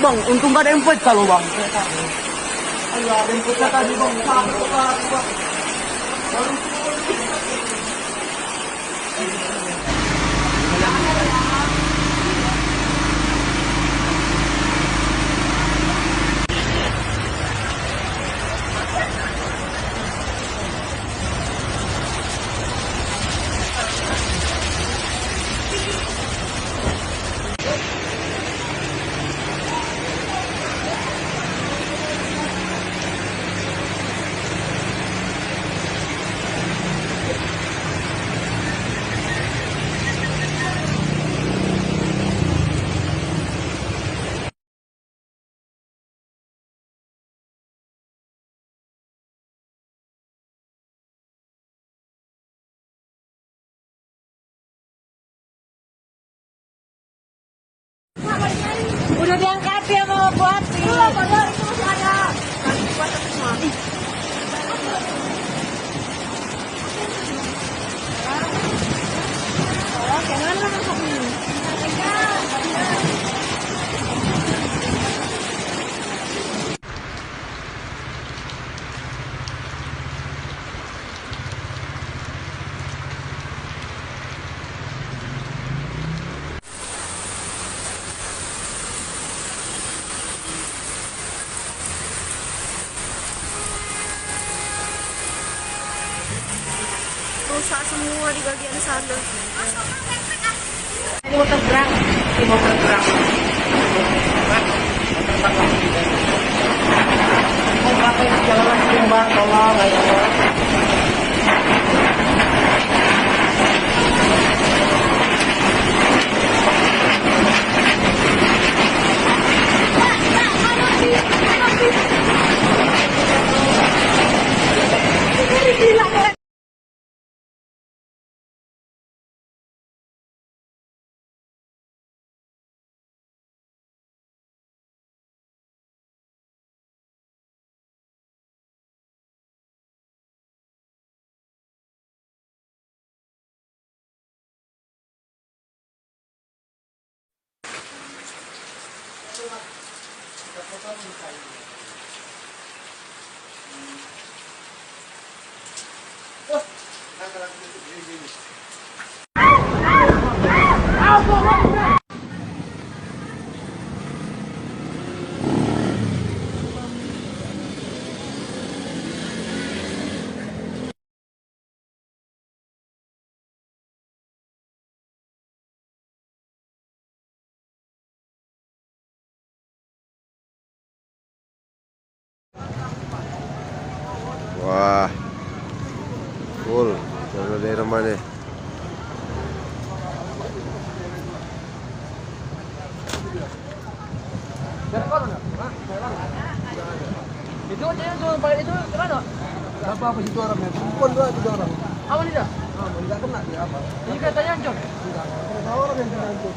bang, untung gak ada yang pecah loh bang. Ayo, ada yang pecah tadi bang. Udah diangkat ya mau buat padahal itu masih ada. Jangan masuk ini. Rusak semua di bagian sana. Ini mau terberang. Mau pakai jalan bang, tolong ayo. Wah, full jalur daerah mana? Itu balik itu gimana? Siapa apa situ orangnya? Perempuan dua tiga orang. Apa tidak? Tidak kena dia apa? Ini katanya hancur. Tidak. Ada orang yang kena hancur.